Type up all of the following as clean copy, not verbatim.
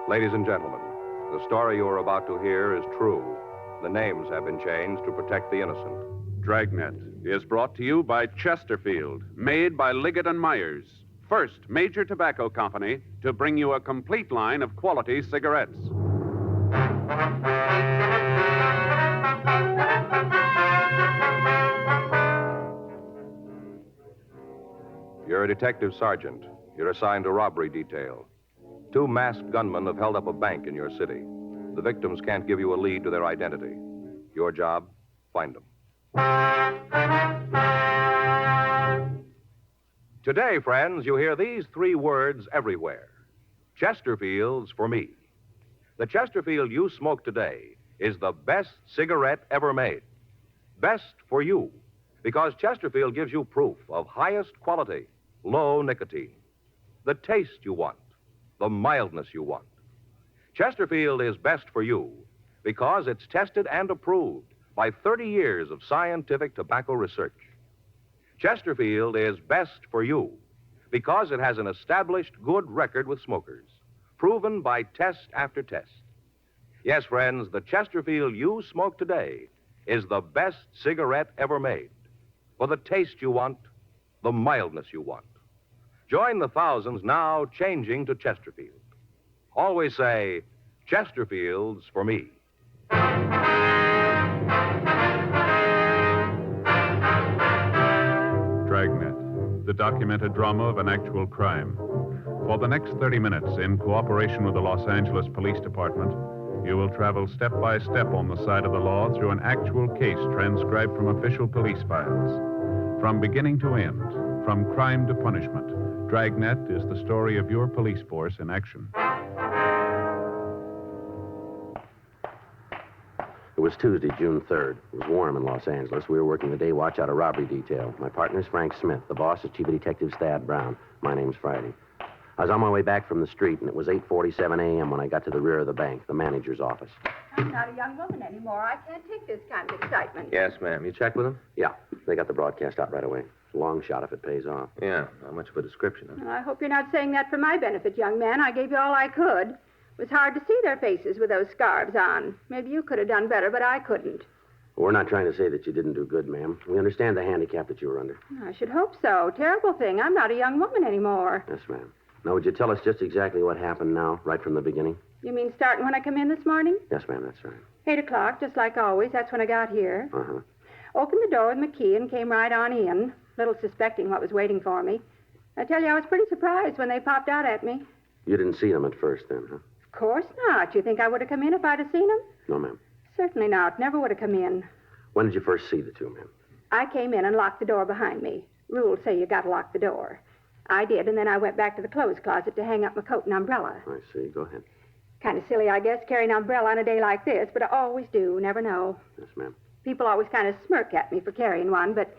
Ladies and gentlemen, the story you are about to hear is true. The names have been changed to protect the innocent. Dragnet is brought to you by Chesterfield, made by Liggett and Myers, first major tobacco company to bring you a complete line of quality cigarettes. You're a detective sergeant. You're assigned to robbery detail. 2 masked gunmen have held up a bank in your city. The victims can't give you a lead to their identity. Your job, find them. Today, friends, you hear these 3 words everywhere. Chesterfield's for me. The Chesterfield you smoke today is the best cigarette ever made. Best for you, because Chesterfield gives you proof of highest quality, low nicotine. The taste you want, the mildness you want. Chesterfield is best for you because it's tested and approved by 30 years of scientific tobacco research. Chesterfield is best for you because it has an established good record with smokers, proven by test after test. Yes, friends, the Chesterfield you smoke today is the best cigarette ever made. For the taste you want, the mildness you want. Join the thousands now changing to Chesterfield. Always say, Chesterfield's for me. Dragnet, the documented drama of an actual crime. For the next 30 minutes, in cooperation with the Los Angeles Police Department, you will travel step by step on the side of the law through an actual case transcribed from official police files. From beginning to end, from crime to punishment, Dragnet is the story of your police force in action. It was Tuesday, June 3rd. It was warm in Los Angeles. We were working the day watch out of robbery detail. My partner's Frank Smith. The boss is Chief of Detectives Thad Brown. My name's Friday. I was on my way back from the street, and it was 8:47 a.m. when I got to the rear of the bank, the manager's office. I'm not a young woman anymore. I can't take this kind of excitement. Yes, ma'am. You checked with them? Yeah, they got the broadcast out right away. It's a long shot if it pays off. Yeah, not much of a description, huh? Well, I hope you're not saying that for my benefit, young man. I gave you all I could. It was hard to see their faces with those scarves on. Maybe you could have done better, but I couldn't. We're not trying to say that you didn't do good, ma'am. We understand the handicap that you were under. I should hope so. Terrible thing. I'm not a young woman anymore. Yes, ma'am. Now, would you tell us just exactly what happened now, right from the beginning? You mean starting when I come in this morning? Yes, ma'am, that's right. 8 o'clock, just like always. That's when I got here. Uh-huh. Opened the door with my key and came right on in, little suspecting what was waiting for me. I tell you, I was pretty surprised when they popped out at me. You didn't see them at first, then, huh? Of course not. You think I would have come in if I'd have seen them? No, ma'am. Certainly not. Never would have come in. When did you first see the 2, ma'am? I came in and locked the door behind me. Rules say you got to lock the door. I did, and then I went back to the clothes closet to hang up my coat and umbrella. I see. Go ahead. Kind of silly, I guess, carrying an umbrella on a day like this, but I always do. Never know. Yes, ma'am. People always kind of smirk at me for carrying one, but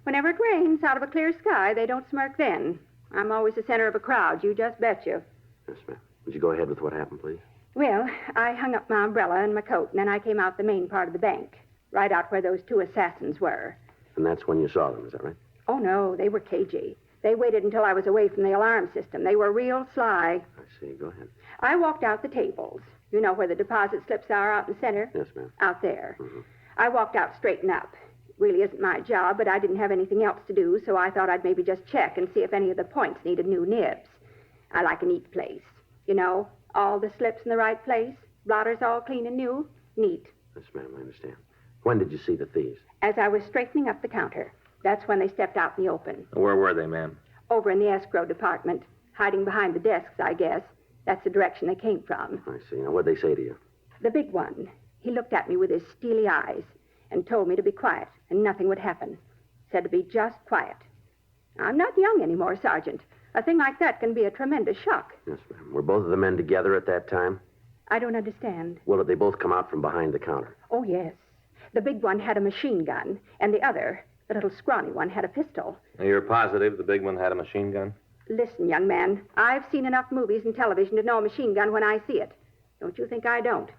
whenever it rains out of a clear sky, they don't smirk then. I'm always the center of a crowd, you just bet you. Yes, ma'am. Would you go ahead with what happened, please? Well, I hung up my umbrella and my coat, and then I came out the main part of the bank, right out where those 2 assassins were. And that's when you saw them, is that right? Oh, no, they were cagey. They waited until I was away from the alarm system. They were real sly. I see. Go ahead. I walked out the tables. You know where the deposit slips are out in the center? Yes, ma'am. Out there. Mm-hmm. I walked out straight and up. It really isn't my job, but I didn't have anything else to do, so I thought I'd maybe just check and see if any of the points needed new nibs. I like a neat place. You know, all the slips in the right place, blotters all clean and new. Neat. Yes, ma'am, I understand. When did you see the thieves? As I was straightening up the counter, that's when they stepped out in the open. Where were they, ma'am? Over in the escrow department, hiding behind the desks, I guess. That's the direction they came from. I see. Now, what'd they say to you? The big one, he looked at me with his steely eyes and told me to be quiet and nothing would happen. Said to be just quiet. I'm not young anymore, Sergeant. A thing like that can be a tremendous shock. Yes, ma'am. Were both of the men together at that time? I don't understand. Well, did they both come out from behind the counter? Oh, yes. The big one had a machine gun, and the other, the little scrawny one, had a pistol. Now, you're positive the big one had a machine gun? Listen, young man, I've seen enough movies and television to know a machine gun when I see it. Don't you think I don't?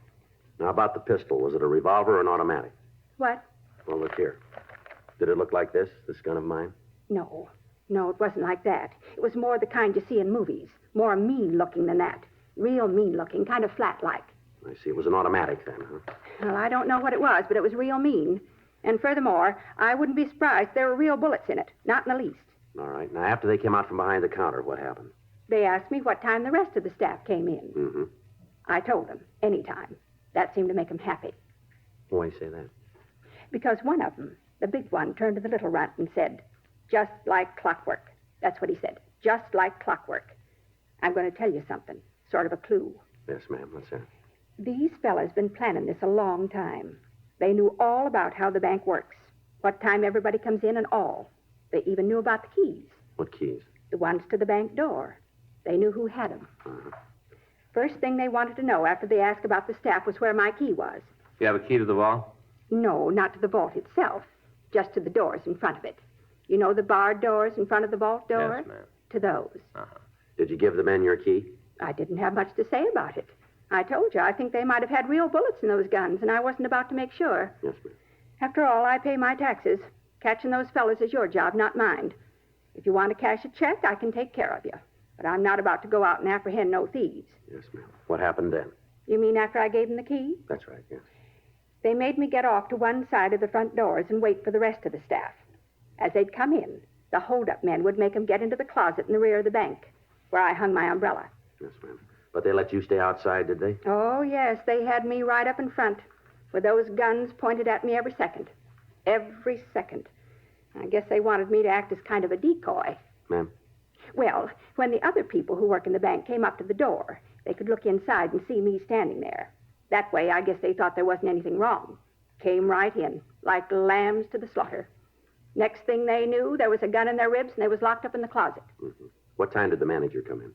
Now, about the pistol, was it a revolver or an automatic? What? Well, look here. Did it look like this gun of mine? No, it wasn't like that. It was more the kind you see in movies. More mean-looking than that. Real mean-looking, kind of flat-like. I see. It was an automatic then, huh? Well, I don't know what it was, but it was real mean. And furthermore, I wouldn't be surprised if there were real bullets in it. Not in the least. All right. Now, after they came out from behind the counter, what happened? They asked me what time the rest of the staff came in. Mm-hmm. I told them, any time. That seemed to make them happy. Why do you say that? Because one of them, the big one, turned to the little runt and said, just like clockwork. That's what he said. Just like clockwork. I'm going to tell you something. Sort of a clue. Yes, ma'am. What's that? These fellas been planning this a long time. They knew all about how the bank works, what time everybody comes in and all. They even knew about the keys. What keys? The ones to the bank door. They knew who had them. Uh-huh. First thing they wanted to know after they asked about the staff was where my key was. You have a key to the vault? No, not to the vault itself, just to the doors in front of it. You know the barred doors in front of the vault door? Yes, ma'am. To those. Uh-huh. Did you give the men your key? I didn't have much to say about it. I told you, I think they might have had real bullets in those guns, and I wasn't about to make sure. Yes, ma'am. After all, I pay my taxes. Catching those fellas is your job, not mine. If you want to cash a check, I can take care of you. But I'm not about to go out and apprehend no thieves. Yes, ma'am. What happened then? You mean after I gave them the key? That's right, yes. They made me get off to one side of the front doors and wait for the rest of the staff. As they'd come in, the hold-up men would make them get into the closet in the rear of the bank, where I hung my umbrella. Yes, ma'am. But they let you stay outside, did they? Oh, yes, they had me right up in front, with those guns pointed at me every second. Every second. I guess they wanted me to act as kind of a decoy. Ma'am? Well, when the other people who work in the bank came up to the door, they could look inside and see me standing there. That way, I guess they thought there wasn't anything wrong. Came right in, like lambs to the slaughter. Next thing they knew, there was a gun in their ribs and they was locked up in the closet. Mm-hmm. What time did the manager come in?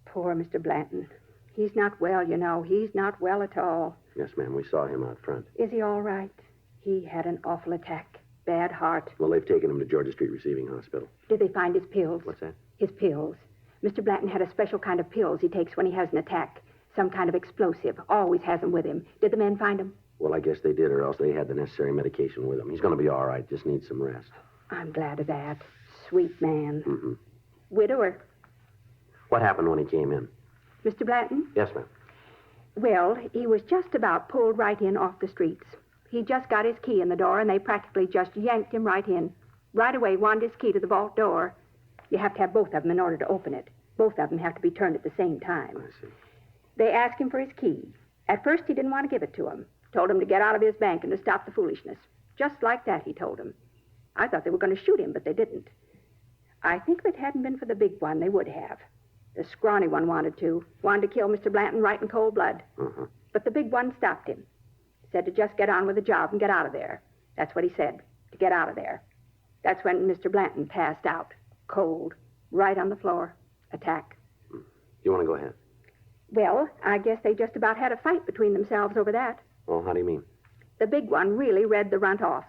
Poor Mr. Blanton. He's not well, you know. He's not well at all. Yes, ma'am. We saw him out front. Is he all right? He had an awful attack. Bad heart. Well, they've taken him to Georgia Street Receiving Hospital. Did they find his pills? What's that? His pills. Mr. Blanton had a special kind of pills he takes when he has an attack. Some kind of explosive. Always has them with him. Did the men find him? Well, I guess they did, or else they had the necessary medication with him. He's going to be all right. Just needs some rest. I'm glad of that. Sweet man. Mm-hmm. Widower. What happened when he came in? Mr. Blanton? Yes, ma'am. Well, he was just about pulled right in off the streets. He just got his key in the door, and they practically just yanked him right in. Right away, wanted his key to the vault door. You have to have both of them in order to open it. Both of them have to be turned at the same time. I see. They asked him for his key. At first, he didn't want to give it to him. Told him to get out of his bank and to stop the foolishness. Just like that, he told him. I thought they were going to shoot him, but they didn't. I think if it hadn't been for the big one, they would have. The scrawny one wanted to kill Mr. Blanton right in cold blood. Uh-huh. But the big one stopped him. Said to just get on with the job and get out of there. That's what he said, to get out of there. That's when Mr. Blanton passed out, cold, right on the floor. Attack. You want to go ahead? Well, I guess they just about had a fight between themselves over that. Oh, how do you mean? The big one really read the runt off.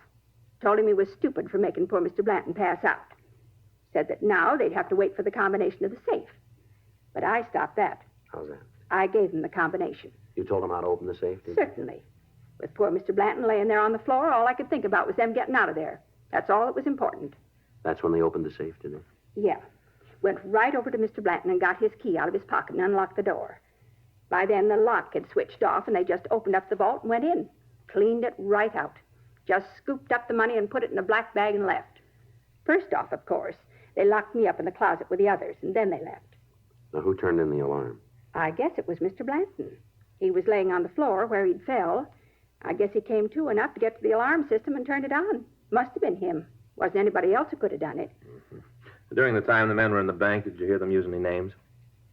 Told him he was stupid for making poor Mr. Blanton pass out. Said that now they'd have to wait for the combination of the safe. But I stopped that. How's that? I gave him the combination. You told him how to open the safe, did you? Certainly. With poor Mr. Blanton laying there on the floor, all I could think about was them getting out of there. That's all that was important. That's when they opened the safe, did they? Yeah. Went right over to Mr. Blanton and got his key out of his pocket and unlocked the door. By then, the lock had switched off, and they just opened up the vault and went in. Cleaned it right out. Just scooped up the money and put it in a black bag and left. First off, of course, they locked me up in the closet with the others, and then they left. Now, who turned in the alarm? I guess it was Mr. Blanton. He was laying on the floor where he'd fell. I guess he came to enough to get to the alarm system and turned it on. Must have been him. Wasn't anybody else who could have done it. Mm-hmm. During the time the men were in the bank, did you hear them use any names?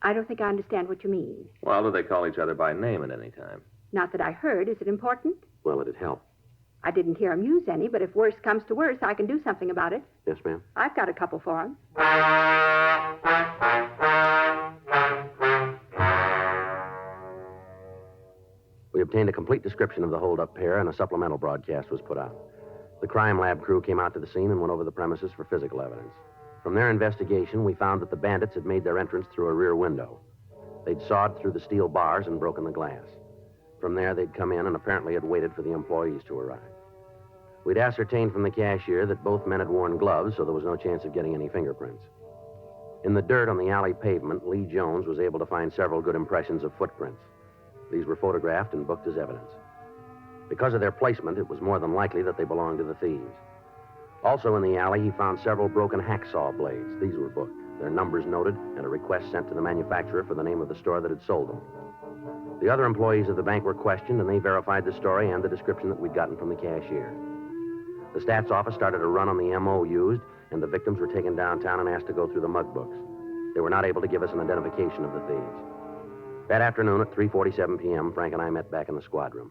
I don't think I understand what you mean. Well, do they call each other by name at any time? Not that I heard. Is it important? Well, it'd help. I didn't hear him use any, but if worse comes to worse, I can do something about it. Yes, ma'am? I've got a couple for him. We obtained a complete description of the hold-up pair, and a supplemental broadcast was put out. The crime lab crew came out to the scene and went over the premises for physical evidence. From their investigation, we found that the bandits had made their entrance through a rear window. They'd sawed through the steel bars and broken the glass. From there, they'd come in and apparently had waited for the employees to arrive. We'd ascertained from the cashier that both men had worn gloves, so there was no chance of getting any fingerprints. In the dirt on the alley pavement, Lee Jones was able to find several good impressions of footprints. These were photographed and booked as evidence. Because of their placement, it was more than likely that they belonged to the thieves. Also in the alley, he found several broken hacksaw blades. These were booked, their numbers noted, and a request sent to the manufacturer for the name of the store that had sold them. The other employees of the bank were questioned, and they verified the story and the description that we'd gotten from the cashier. The stats office started a run on the M.O. used, and the victims were taken downtown and asked to go through the mug books. They were not able to give us an identification of the thieves. That afternoon at 3:47 p.m., Frank and I met back in the squad room.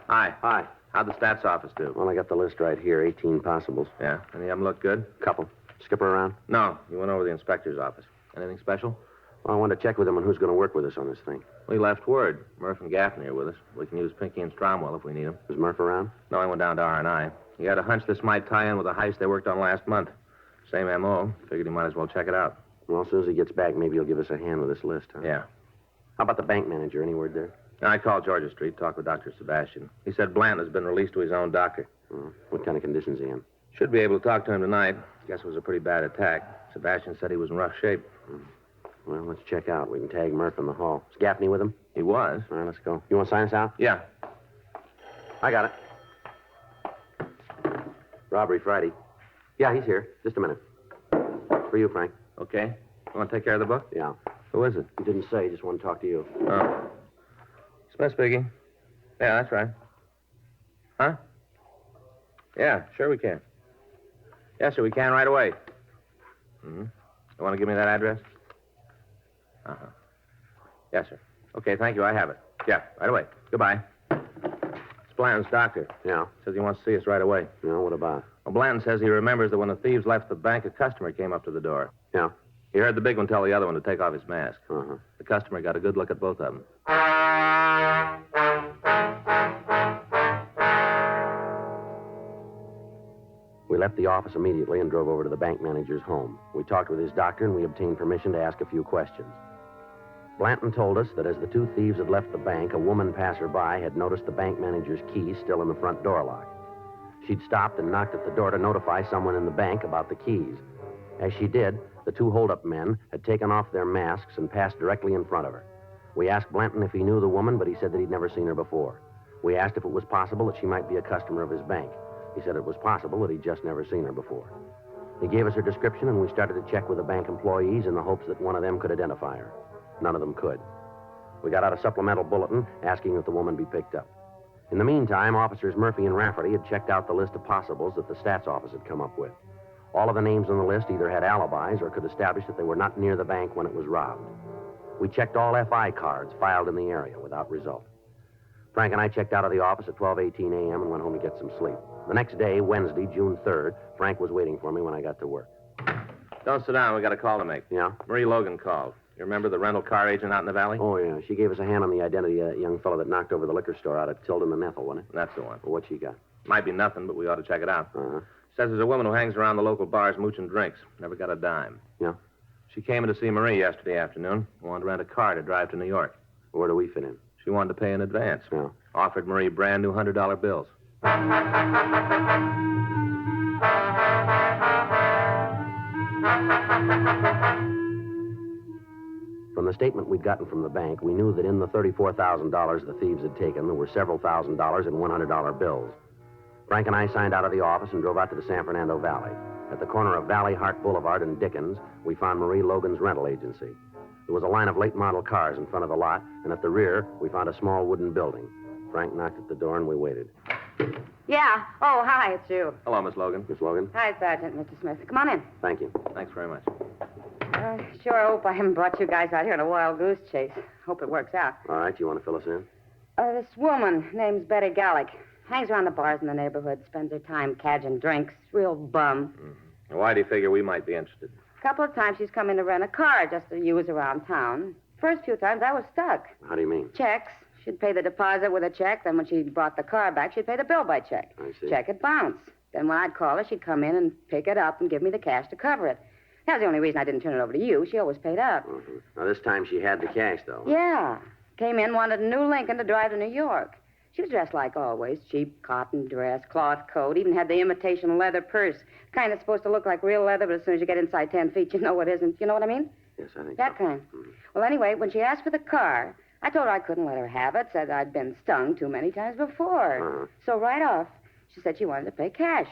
Hi. Hi. How'd the stats office do? Well, I got the list right here, 18 possibles. Yeah. Any of them look good? Couple. Skipper around? No. You went over to the inspector's office. Anything special? Well, I wanted to check with him on who's going to work with us on this thing. We left word. Murph and Gaffney are with us. We can use Pinky and Stromwell if we need them. Is Murph around? No, I went down to R&I. He had a hunch this might tie in with a heist they worked on last month. Same M.O. Figured he might as well check it out. Well, as soon as he gets back, maybe he'll give us a hand with this list, huh? Yeah. How about the bank manager? Any word there? I called Georgia Street, talked with Dr. Sebastian. He said Blanton has been released to his own doctor. What kind of conditions is he in? Should be able to talk to him tonight. Guess it was a pretty bad attack. Sebastian said he was in rough shape. Well, let's check out. We can tag Murph in the hall. Is Gaffney with him? He was. All right, let's go. You want to sign us out? Yeah. I got it. Robbery Friday. Yeah, he's here. Just a minute. For you, Frank. Okay. You want to take care of the book? Yeah. Who is it? He didn't say. Just want to talk to you. Oh. Smith speaking. Yeah, that's right. Huh? Yeah, sure we can. Yes, sir, we can right away. Mm-hmm. You want to give me that address? Uh-huh. Yes, sir. Okay, thank you. I have it. Yeah, right away. Goodbye. It's Blanton's doctor. Yeah. Says he wants to see us right away. Yeah, what about? Well, Blanton says he remembers that when the thieves left the bank, a customer came up to the door. Yeah. He heard the big one tell the other one to take off his mask. Uh-huh. The customer got a good look at both of them. We left the office immediately and drove over to the bank manager's home. We talked with his doctor, and we obtained permission to ask a few questions. Blanton told us that as the two thieves had left the bank, a woman passerby had noticed the bank manager's keys still in the front door lock. She'd stopped and knocked at the door to notify someone in the bank about the keys. As she did, the two hold-up men had taken off their masks and passed directly in front of her. We asked Blanton if he knew the woman, but he said that he'd never seen her before. We asked if it was possible that she might be a customer of his bank. He said it was possible that he'd just never seen her before. He gave us her description, and we started to check with the bank employees in the hopes that one of them could identify her. None of them could. We got out a supplemental bulletin asking that the woman be picked up. In the meantime, officers Murphy and Rafferty had checked out the list of possibles that the stats office had come up with. All of the names on the list either had alibis or could establish that they were not near the bank when it was robbed. We checked all FI cards filed in the area without result. Frank and I checked out of the office at 12:18 a.m. and went home to get some sleep. The next day, Wednesday, June 3rd, Frank was waiting for me when I got to work. Don't sit down. We got a call to make. Yeah? Marie Logan called. You remember the rental car agent out in the valley? Oh, yeah. She gave us a hand on the identity of that young fellow that knocked over the liquor store out at Tilden and Ethel, wasn't it? That's the one. Well, what she got? Might be nothing, but we ought to check it out. Uh-huh. Says there's a woman who hangs around the local bars mooching drinks. Never got a dime. Yeah? She came in to see Marie yesterday afternoon. Wanted to rent a car to drive to New York. Where do we fit in? She wanted to pay in advance. Yeah. Offered Marie brand new $100 bills. From the statement we'd gotten from the bank, we knew that in the $34,000 the thieves had taken, there were several $1,000s in $100 bills. Frank and I signed out of the office and drove out to the San Fernando Valley. At the corner of Valley Hart Boulevard and Dickens, we found Marie Logan's rental agency. There was a line of late model cars in front of the lot, and at the rear, we found a small wooden building. Frank knocked at the door, and we waited. Yeah. Oh, hi, it's you. Hello, Miss Logan. Miss Logan? Hi, Sergeant, Mr. Smith. Come on in. Thank you. Thanks very much. Sure hope I haven't brought you guys out here on a wild goose chase. Hope it works out. All right, you want to fill us in? This woman, name's Betty Gallick, hangs around the bars in the neighborhood, spends her time cadging drinks. Real bum. Mm-hmm. Why do you figure we might be interested? A couple of times she's come in to rent a car just to use around town. First few times I was stuck. How do you mean? Checks. She'd pay the deposit with a check. Then when she brought the car back, she'd pay the bill by check. I see. Check would bounce. Then when I'd call her, she'd come in and pick it up and give me the cash to cover it. That was the only reason I didn't turn it over to you. She always paid up. Now, this time she had the cash, though. Yeah. Came in, wanted a new Lincoln to drive to New York. She was dressed like always. Cheap cotton dress, cloth coat, even had the imitation leather purse. Kind of supposed to look like real leather, but as soon as you get inside 10 feet, you know it isn't. You know what I mean? Yes, I think That so. kind. Well, anyway, when she asked for the car, I told her I couldn't let her have it, said I'd been stung too many times before. So right off, she said she wanted to pay cash.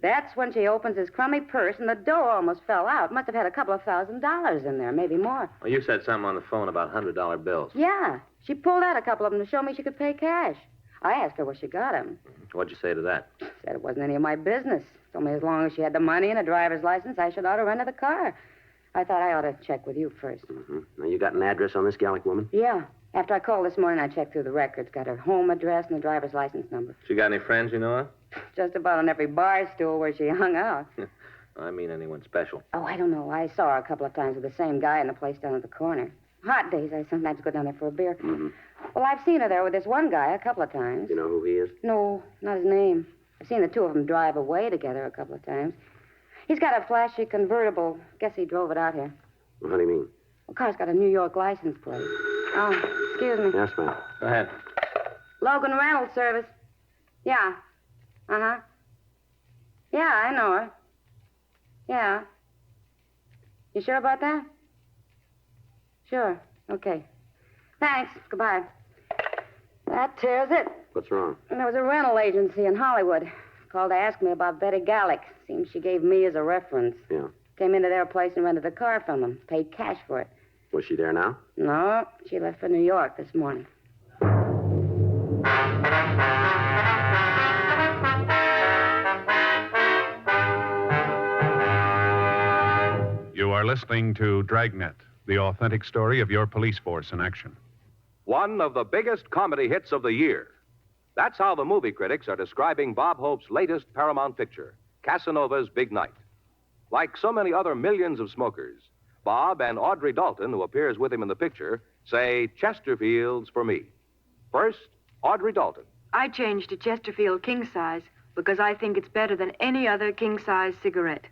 That's when she opens his crummy purse, and the dough almost fell out. Must have had a couple of $1,000s in there, maybe more. Well, you said something on the phone about $100 bills. Yeah, she pulled out a couple of them to show me she could pay cash. I asked her where she got them. What'd you say to that? Said it wasn't any of my business. Told me as long as she had the money and a driver's license, I should ought to rent her the car. I thought I ought to check with you first. Now, you got an address on this Gallic woman? Yeah. After I called this morning, I checked through the records. Got her home address and the driver's license number. She got any friends you know of? Just about on every bar stool where she hung out. I mean anyone special. Oh, I don't know. I saw her a couple of times with the same guy in the place down at the corner. Hot days, I sometimes go down there for a beer. Well, I've seen her there with this one guy a couple of times. You know who he is? No, not his name. I've seen the two of them drive away together a couple of times. He's got a flashy convertible. Guess he drove it out here. Well, how do you mean? The car's got a New York license plate. Oh, excuse me. Yes, ma'am. Go ahead. Logan Rental Service. Yeah. Uh-huh. Yeah, I know her. Yeah. You sure about that? Sure. Okay. Thanks. Goodbye. That tears it. What's wrong? There was a rental agency in Hollywood. Called to ask me about Betty Gallic. Seems she gave me as a reference. Yeah. Came into their place and rented a car from them. Paid cash for it. Was she there now? No, she left for New York this morning. You are listening to Dragnet, the authentic story of your police force in action. One of the biggest comedy hits of the year. That's how the movie critics are describing Bob Hope's latest Paramount picture, Casanova's Big Night. Like so many other millions of smokers, Bob and Audrey Dalton, who appears with him in the picture, say Chesterfields for me. First, Audrey Dalton. I changed to Chesterfield king size because I think it's better than any other king size cigarette.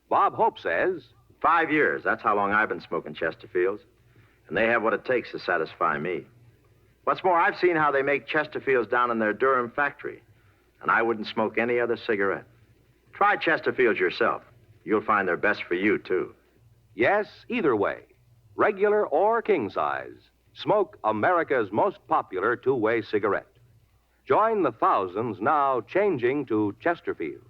Bob Hope says, 5 years. That's how long I've been smoking Chesterfields. And they have what it takes to satisfy me. What's more, I've seen how they make Chesterfields down in their Durham factory. And I wouldn't smoke any other cigarette. Try Chesterfields yourself. You'll find they're best for you, too. yes, either way, regular or king size, smoke America's most popular two-way cigarette. Join the thousands now changing to Chesterfield.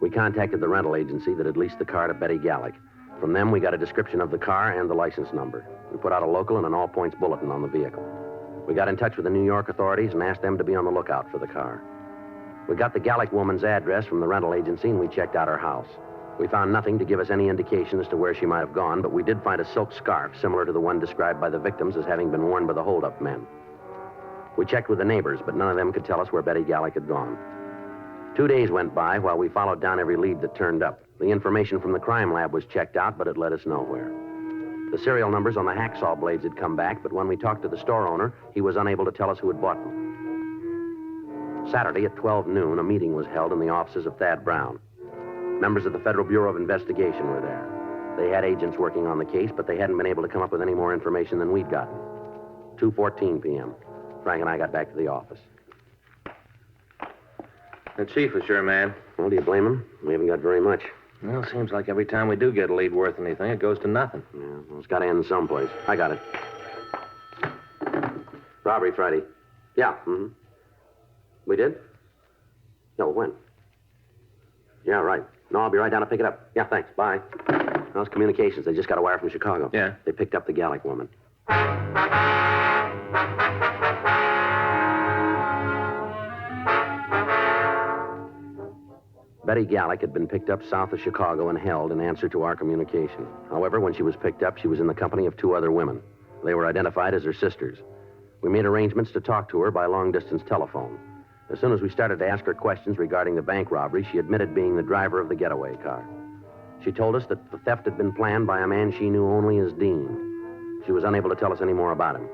We contacted the rental agency that had leased the car to Betty Gallic. From them, we got a description of the car and the license number. We put out a local and an all-points bulletin on the vehicle. We got in touch with the New York authorities and asked them to be on the lookout for the car. We got the Gallic woman's address from the rental agency, and we checked out her house. We found nothing to give us any indication as to where she might have gone, but we did find a silk scarf similar to the one described by the victims as having been worn by the hold-up men. We checked with the neighbors, but none of them could tell us where Betty Gallic had gone. 2 days went by while we followed down every lead that turned up. The information from the crime lab was checked out, but it led us nowhere. The serial numbers on the hacksaw blades had come back, but when we talked to the store owner, he was unable to tell us who had bought them. Saturday at 12 noon, a meeting was held in the offices of Thad Brown. Members of the Federal Bureau of Investigation were there. They had agents working on the case, but they hadn't been able to come up with any more information than we'd gotten. 2:14 p.m. Frank and I got back to the office. The chief was your man. Well, do you blame him? We haven't got very much. Well, seems like every time we do get a lead worth anything, it goes to nothing. Yeah, well, it's got to end someplace. I got it. Robbery Friday. Yeah, We did? No, when? Yeah, right. No, I'll be right down to pick it up. Yeah, thanks. Bye. How's communications? They just got a wire from Chicago. Yeah. They picked up the Gallic woman. Betty Gallic had been picked up south of Chicago and held in answer to our communication. However, when she was picked up, she was in the company of 2 other women. They were identified as her sisters. We made arrangements to talk to her by long-distance telephone. As soon as we started to ask her questions regarding the bank robbery, she admitted being the driver of the getaway car. She told us that the theft had been planned by a man she knew only as Dean. She was unable to tell us any more about him.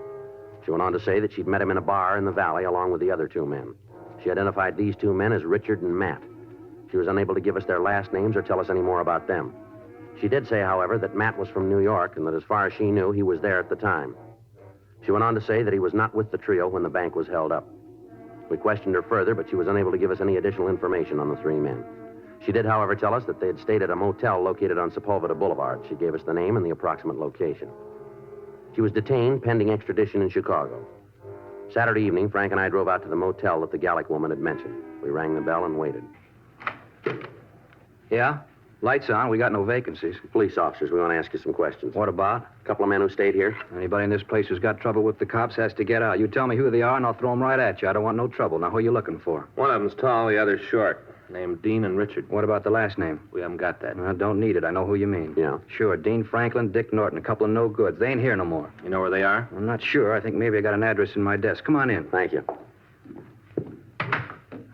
She went on to say that she'd met him in a bar in the valley along with the other 2 men. She identified these 2 men as Richard and Matt. She was unable to give us their last names or tell us any more about them. She did say, however, that Matt was from New York and that as far as she knew, he was there at the time. She went on to say that he was not with the trio when the bank was held up. We questioned her further, but she was unable to give us any additional information on the three men. She did, however, tell us that they had stayed at a motel located on Sepulveda Boulevard. She gave us the name and the approximate location. She was detained pending extradition in Chicago. Saturday evening, Frank and I drove out to the motel that the Gallic woman had mentioned. We rang the bell and waited. Yeah? Lights on. We got no vacancies. Police officers, we want to ask you some questions. What about? A couple of men who stayed here. Anybody in this place who's got trouble with the cops has to get out. You tell me who they are, and I'll throw them right at you. I don't want no trouble. Now, who are you looking for? One of them's tall, the other's short. Named Dean and Richard. What about the last name? We haven't got that. I don't need it. I know who you mean. Yeah. Sure. Dean Franklin, Dick Norton, a couple of no goods. They ain't here no more. You know where they are? I'm not sure. I think maybe I got an address in my desk. Come on in. Thank you.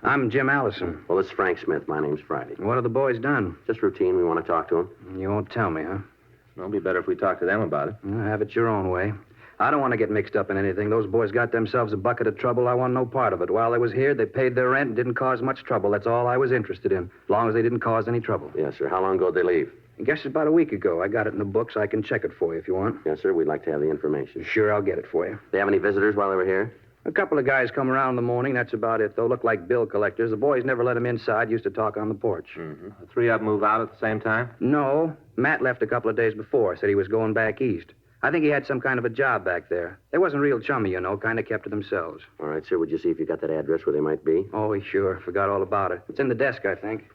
I'm Jim Allison. Well, this is Frank Smith. My name's Friday. What have the boys done? Just routine. We want to talk to them. You won't tell me, huh? It'll be better if we talk to them about it. Well, have it your own way. I don't want to get mixed up in anything. Those boys got themselves a bucket of trouble. I want no part of it. While they was here, they paid their rent and didn't cause much trouble. That's all I was interested in, as long as they didn't cause any trouble. Yes, sir. How long ago did they leave? I guess it's about a week ago. I got it in the books. I can check it for you if you want. Yes, sir. We'd like to have the information. Sure, I'll get it for you. They have any visitors while they were here? A couple of guys come around in the morning. That's about it. They'll look like bill collectors. The boys never let them inside. Used to talk on the porch. Mm-hmm. The three of them move out at the same time? No. Matt left a couple of days before. Said he was going back east. I think he had some kind of a job back there. They wasn't real chummy, you know. Kind of kept to themselves. All right, sir. Would you see if you got that address where they might be? Oh, sure. Forgot all about it. It's in the desk, I think.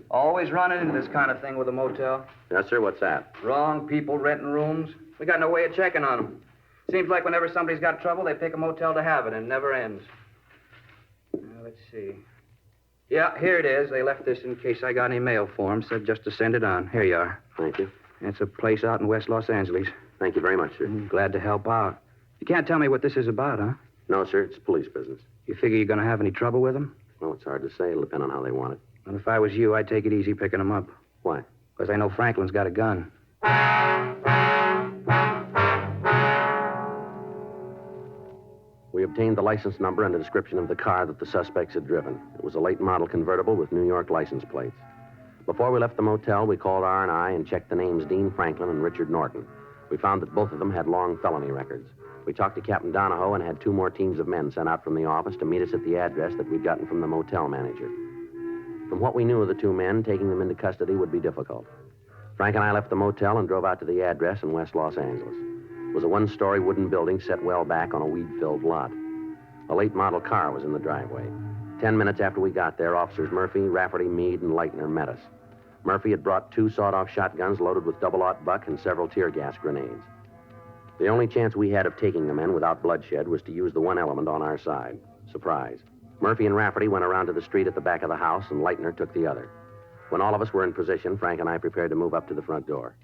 Always running into this kind of thing with a motel. Yes, sir. What's that? Wrong people renting rooms. We got no way of checking on them. Seems like whenever somebody's got trouble, they pick a motel to have it, and it never ends. Now, let's see. Yeah, here it is. They left this in case I got any mail for them. Said just to send it on. Here you are. Thank you. It's a place out in West Los Angeles. Thank you very much, sir. Glad to help out. You can't tell me what this is about, huh? No, sir. It's police business. You figure you're going to have any trouble with them? Well, it's hard to say. It'll depend on how they want it. Well, if I was you, I'd take it easy picking them up. Why? Because I know Franklin's got a gun. We obtained the license number and a description of the car that the suspects had driven. It was a late model convertible with New York license plates. Before we left the motel, we called R&I and checked the names Dean Franklin and Richard Norton. We found that both of them had long felony records. We talked to Captain Donahoe and had two more teams of men sent out from the office to meet us at the address that we'd gotten from the motel manager. From what we knew of the two men, taking them into custody would be difficult. Frank and I left the motel and drove out to the address in West Los Angeles. It was a one-story wooden building set well back on a weed-filled lot. A late model car was in the driveway. 10 minutes after we got there, Officers Murphy, Rafferty, Meade, and Leitner met us. Murphy had brought two sawed-off shotguns loaded with double-aught buck and several tear gas grenades. The only chance we had of taking the men without bloodshed was to use the one element on our side, surprise. Murphy and Rafferty went around to the street at the back of the house, and Leitner took the other. When all of us were in position, Frank and I prepared to move up to the front door.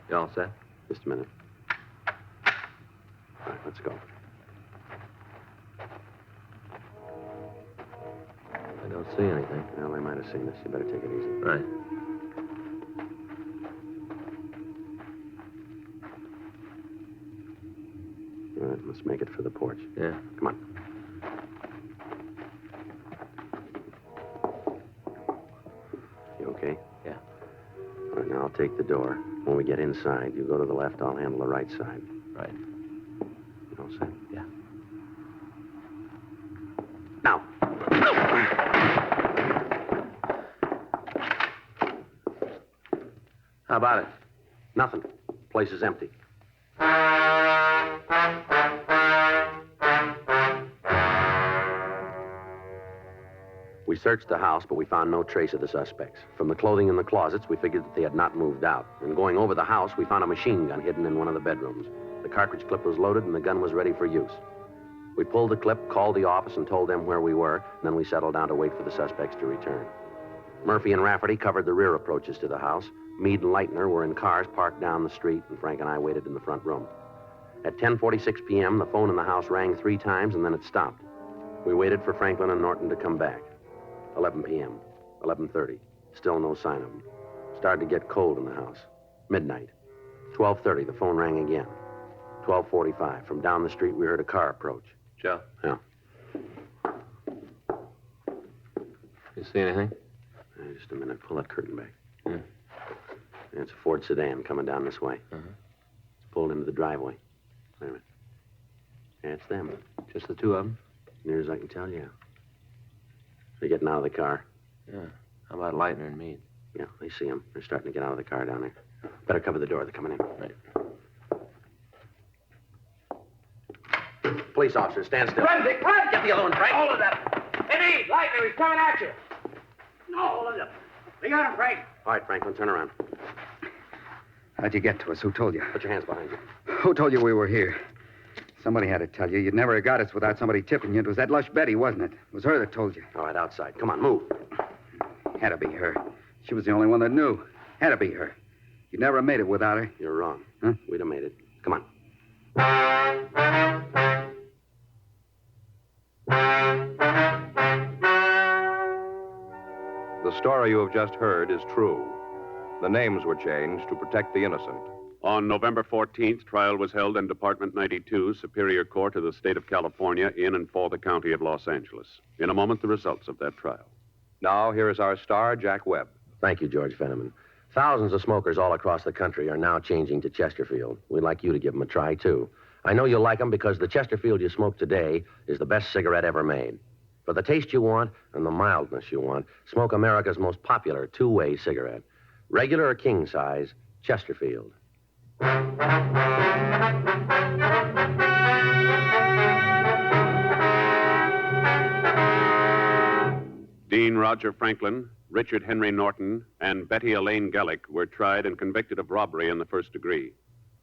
You all set? Just a minute. All right, let's go. I don't see anything. Well, they might have seen us. You better take it easy. Right. All right, let's make it for the porch. Yeah. Come on. You okay? Yeah. All right, now I'll take the door. When we get inside, you go to the left, I'll handle the right side. Right. You all set? Yeah. Now. How about it? Nothing. Place is empty. We searched the house, but we found no trace of the suspects. From the clothing in the closets, we figured that they had not moved out. And going over the house, we found a machine gun hidden in one of the bedrooms. The cartridge clip was loaded, and the gun was ready for use. We pulled the clip, called the office, and told them where we were, and then we settled down to wait for the suspects to return. Murphy and Rafferty covered the rear approaches to the house. Meade and Leitner were in cars parked down the street, and Frank and I waited in the front room. At 10:46 p.m., the phone in the house rang 3 times, and then it stopped. We waited for Franklin and Norton to come back. 11 p.m., 11:30. Still no sign of them. Started to get cold in the house. Midnight. 12:30, the phone rang again. 12:45. From down the street, we heard a car approach. Joe? Yeah. You see anything? Just a minute. Pull that curtain back. Yeah. It's a Ford sedan coming down this way. Uh-huh. It's pulled into the driveway. Wait a minute. Yeah, it's them. Just the two of them? Near as I can tell, yeah. They're getting out of the car. Yeah. How about Lightner and Meade? Yeah, they see them. They're starting to get out of the car down there. Better cover the door. They're coming in. Right. Police officer, stand still. Run, Dick, run! Get the other one, Frank. Hold it up. Hey, Meade, Lightner, he's coming at you. No, hold it up. We got him, Frank. All right, Franklin, turn around. How'd you get to us? Who told you? Put your hands behind you. Who told you we were here? Somebody had to tell you. You'd never have got us without somebody tipping you. It was that lush Betty, wasn't it? It was her that told you. All right, outside. Come on, move. Had to be her. She was the only one that knew. Had to be her. You'd never have made it without her. You're wrong. Huh? We'd have made it. Come on. The story you have just heard is true. The names were changed to protect the innocent. On November 14th, trial was held in Department 92, Superior Court of the State of California, in and for the County of Los Angeles. In a moment, the results of that trial. Now, here is our star, Jack Webb. Thank you, George Fenneman. Thousands of smokers all across the country are now changing to Chesterfield. We'd like you to give them a try, too. I know you'll like them because the Chesterfield you smoke today is the best cigarette ever made. For the taste you want and the mildness you want, smoke America's most popular two-way cigarette. Regular or king size, Chesterfield. Dean Roger Franklin, Richard Henry Norton, and Betty Elaine Gellick were tried and convicted of robbery in the first degree.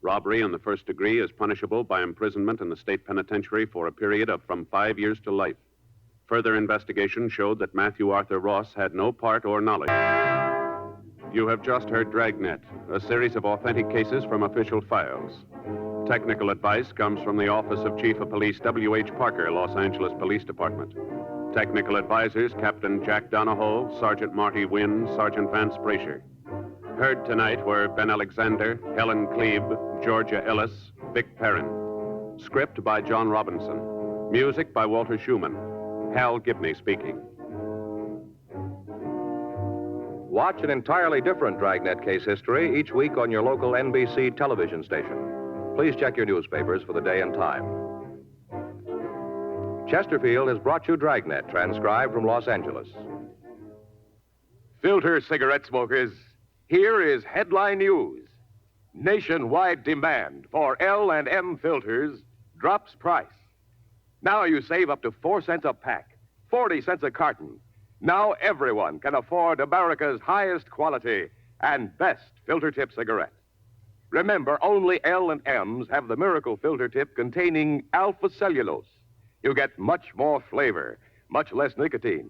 Robbery in the first degree is punishable by imprisonment in the state penitentiary for a period of from 5 years to life. Further investigation showed that Matthew Arthur Ross had no part or knowledge. You have just heard Dragnet, a series of authentic cases from official files. Technical advice comes from the Office of Chief of Police W.H. Parker, Los Angeles Police Department. Technical advisors, Captain Jack Donahoe, Sergeant Marty Wynn, Sergeant Vance Brasher. Heard tonight were Ben Alexander, Helen Klebe, Georgia Ellis, Vic Perrin. Script by John Robinson. Music by Walter Schumann. Hal Gibney speaking. Watch an entirely different Dragnet case history each week on your local NBC television station. Please check your newspapers for the day and time. Chesterfield has brought you Dragnet, transcribed from Los Angeles. Filter cigarette smokers, here is headline news. Nationwide demand for L&M filters drops price. Now you save up to 4 cents a pack, 40 cents a carton. Now everyone can afford America's highest quality and best filter tip cigarette. Remember, only L&M's have the miracle filter tip containing alpha cellulose. You get much more flavor, much less nicotine.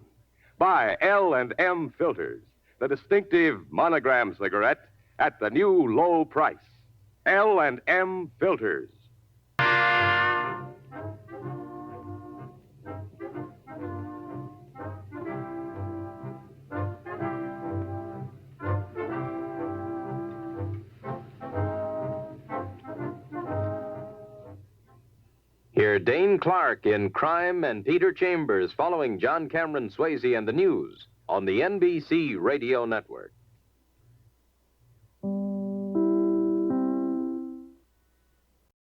Buy L&M filters, the distinctive monogram cigarette at the new low price. L&M filters. Hear Dane Clark in Crime and Peter Chambers following John Cameron Swayze and the news on the NBC Radio Network.